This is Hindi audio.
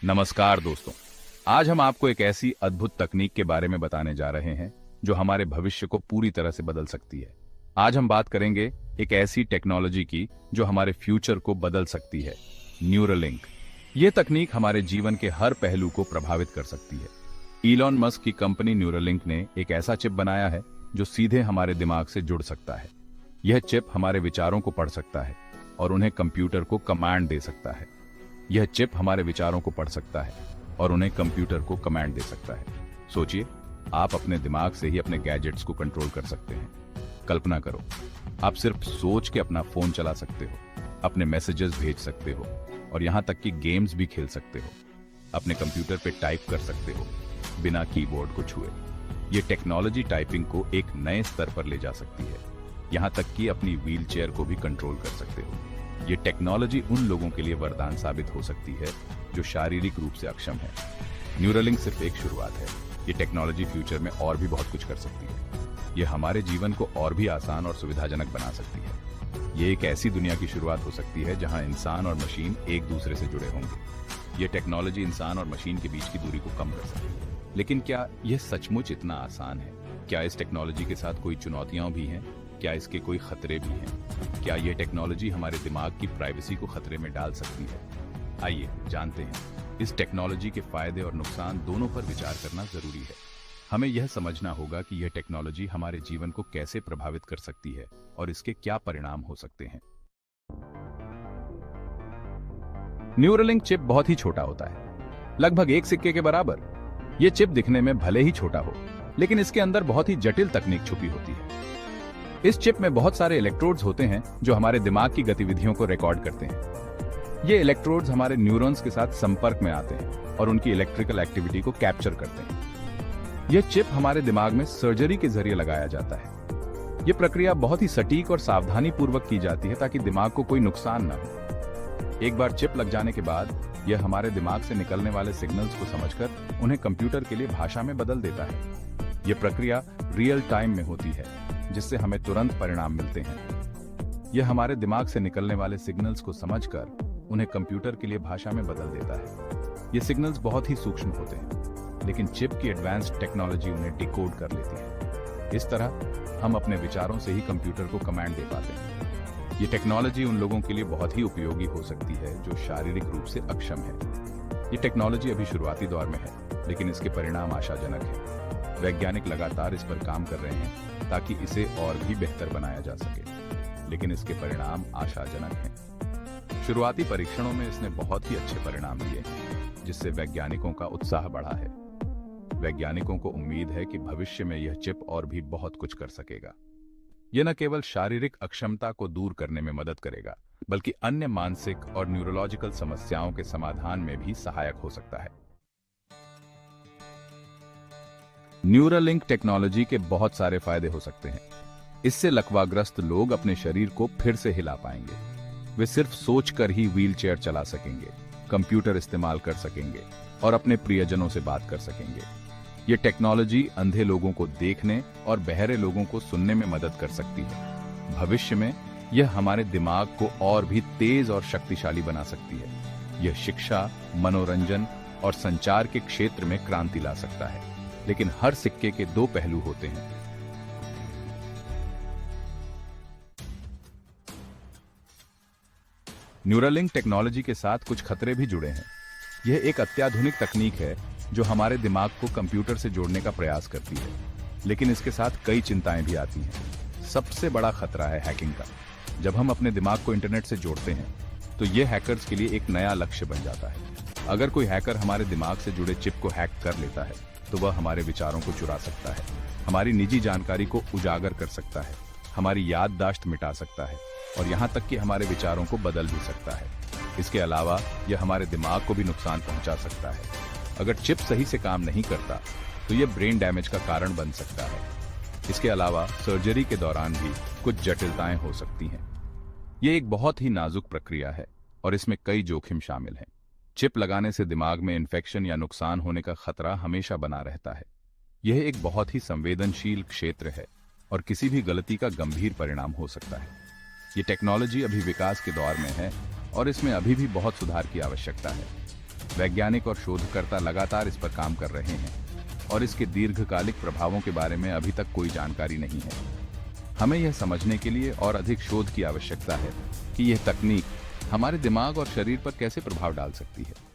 नमस्कार दोस्तों। आज हम आपको एक ऐसी अद्भुत तकनीक के बारे में बताने जा रहे हैं जो हमारे भविष्य को पूरी तरह से बदल सकती है। आज हम बात करेंगे एक ऐसी टेक्नोलॉजी की जो हमारे फ्यूचर को बदल सकती है, न्यूरालिंक। ये तकनीक हमारे जीवन के हर पहलू को प्रभावित कर सकती है। इलॉन मस्क की कंपनी न्यूरालिंक ने एक ऐसा चिप बनाया है जो सीधे हमारे दिमाग से जुड़ सकता है। यह चिप हमारे विचारों को पढ़ सकता है और उन्हें कंप्यूटर को कमांड दे सकता है। यह चिप हमारे विचारों को पढ़ सकता है और उन्हें कंप्यूटर को कमांड दे सकता है। सोचिए, आप अपने दिमाग से ही अपने गैजेट्स को कंट्रोल कर सकते हैं। कल्पना करो, आप सिर्फ सोच के अपना फोन चला सकते हो, अपने मैसेजेस भेज सकते हो और यहां तक कि गेम्स भी खेल सकते हो। अपने कंप्यूटर पे टाइप कर सकते हो बिना कीबोर्ड को छुए। ये टेक्नोलॉजी टाइपिंग को एक नए स्तर पर ले जा सकती है, यहां तक कि अपनी व्हीलचेयर को भी कंट्रोल कर सकते हो। ये टेक्नोलॉजी उन लोगों के लिए वरदान साबित हो सकती है जो शारीरिक रूप से अक्षम है। न्यूरालिंक सिर्फ एक शुरुआत है। ये टेक्नोलॉजी फ्यूचर में और भी बहुत कुछ कर सकती है। ये हमारे जीवन को और भी आसान और सुविधाजनक बना सकती है। ये एक ऐसी दुनिया की शुरुआत हो सकती है जहां इंसान और मशीन एक दूसरे से जुड़े होंगे। ये टेक्नोलॉजी इंसान और मशीन के बीच की दूरी को कम कर सकेगी। लेकिन क्या यह सचमुच इतना आसान है? क्या इस टेक्नोलॉजी के साथ कोई चुनौतियां भी हैं? क्या इसके कोई खतरे भी हैं? क्या यह टेक्नोलॉजी हमारे दिमाग की प्राइवेसी को खतरे में डाल सकती है? आइए जानते हैं। इस टेक्नोलॉजी के फायदे और नुकसान दोनों पर विचार करना जरूरी है। हमें यह समझना होगा कि यह टेक्नोलॉजी हमारे जीवन को कैसे प्रभावित कर सकती है और इसके क्या परिणाम हो सकते हैं। न्यूरालिंक चिप बहुत ही छोटा होता है, लगभग एक सिक्के के बराबर। यह चिप दिखने में भले ही छोटा हो, लेकिन इसके अंदर बहुत ही जटिल तकनीक छुपी होती है। इस चिप में बहुत सारे इलेक्ट्रोड्स होते हैं जो हमारे दिमाग की गतिविधियों को रिकॉर्ड करते हैं। ये इलेक्ट्रोड्स हमारे न्यूरॉन्स के साथ संपर्क में आते हैं और उनकी इलेक्ट्रिकल एक्टिविटी को कैप्चर करते हैं। यह चिप हमारे दिमाग में सर्जरी के जरिए लगाया जाता है। यह प्रक्रिया बहुत ही सटीक और सावधानी पूर्वक की जाती है ताकि दिमाग को कोई नुकसान न हो। एक बार चिप लग जाने के बाद यह हमारे दिमाग से निकलने वाले सिग्नल्स को समझकर उन्हें कंप्यूटर के लिए भाषा में बदल देता है। यह प्रक्रिया रियल टाइम में होती है, जिससे हमें तुरंत परिणाम मिलते हैं। यह हमारे दिमाग से निकलने वाले सिग्नल्स को समझकर उन्हें कंप्यूटर के लिए भाषा में बदल देता है। ये सिग्नल्स बहुत ही सूक्ष्म होते हैं, लेकिन चिप की एडवांस्ड टेक्नोलॉजी उन्हें डिकोड कर लेती है। इस तरह हम अपने विचारों से ही कंप्यूटर को कमांड दे पाते हैं। ये टेक्नोलॉजी उन लोगों के लिए बहुत ही उपयोगी हो सकती है जो शारीरिक रूप से अक्षम है। ये टेक्नोलॉजी अभी शुरुआती दौर में है, लेकिन इसके परिणाम आशाजनक हैं। वैज्ञानिक लगातार इस पर काम कर रहे हैं ताकि इसे और भी बेहतर बनाया जा सके, लेकिन इसके परिणाम आशाजनक हैं। शुरुआती परीक्षणों में इसने बहुत ही अच्छे परिणाम दिए हैं, जिससे वैज्ञानिकों का उत्साह बढ़ा है। वैज्ञानिकों को उम्मीद है कि भविष्य में यह चिप और भी बहुत कुछ कर सकेगा। यह न केवल शारीरिक अक्षमता को दूर करने में मदद करेगा, बल्कि अन्य मानसिक और न्यूरोलॉजिकल समस्याओं के समाधान में भी सहायक हो सकता है। न्यूरालिंक टेक्नोलॉजी के बहुत सारे फायदे हो सकते हैं। इससे लकवाग्रस्त लोग अपने शरीर को फिर से हिला पाएंगे। वे सिर्फ सोचकर ही व्हीलचेयर चला सकेंगे, कंप्यूटर इस्तेमाल कर सकेंगे और अपने प्रियजनों से बात कर सकेंगे। ये टेक्नोलॉजी अंधे लोगों को देखने और बहरे लोगों को सुनने में मदद कर सकती है। भविष्य में यह हमारे दिमाग को और भी तेज और शक्तिशाली बना सकती है। यह शिक्षा, मनोरंजन और संचार के क्षेत्र में क्रांति ला सकता है। लेकिन हर सिक्के के दो पहलू होते हैं। न्यूरालिंक टेक्नोलॉजी के साथ कुछ खतरे भी जुड़े हैं। यह एक अत्याधुनिक तकनीक है जो हमारे दिमाग को कंप्यूटर से जोड़ने का प्रयास करती है, लेकिन इसके साथ कई चिंताएं भी आती हैं। सबसे बड़ा खतरा है हैकिंग का। जब हम अपने दिमाग को इंटरनेट से जोड़ते हैं, तो यह हैकर्स के लिए एक नया लक्ष्य बन जाता है। अगर कोई हैकर हमारे दिमाग से जुड़े चिप को हैक कर लेता है, तो वह हमारे विचारों को चुरा सकता है, हमारी निजी जानकारी को उजागर कर सकता है, हमारी याददाश्त मिटा सकता है और यहां तक कि हमारे विचारों को बदल भी सकता है। इसके अलावा यह हमारे दिमाग को भी नुकसान पहुंचा सकता है। अगर चिप सही से काम नहीं करता, तो यह ब्रेन डैमेज का कारण बन सकता है। इसके अलावा सर्जरी के दौरान भी कुछ जटिलताएं हो सकती हैं। यह एक बहुत ही नाजुक प्रक्रिया है और इसमें कई जोखिम शामिल हैं। चिप लगाने से दिमाग में इन्फेक्शन या नुकसान होने का खतरा हमेशा बना रहता है। यह एक बहुत ही संवेदनशील क्षेत्र है और किसी भी गलती का गंभीर परिणाम हो सकता है। ये टेक्नोलॉजी अभी विकास के दौर में है और इसमें अभी भी बहुत सुधार की आवश्यकता है। वैज्ञानिक और शोधकर्ता लगातार इस पर काम कर रहे हैं और इसके दीर्घकालिक प्रभावों के बारे में अभी तक कोई जानकारी नहीं है। हमें यह समझने के लिए और अधिक शोध की आवश्यकता है कि यह तकनीक हमारे दिमाग और शरीर पर कैसे प्रभाव डाल सकती है।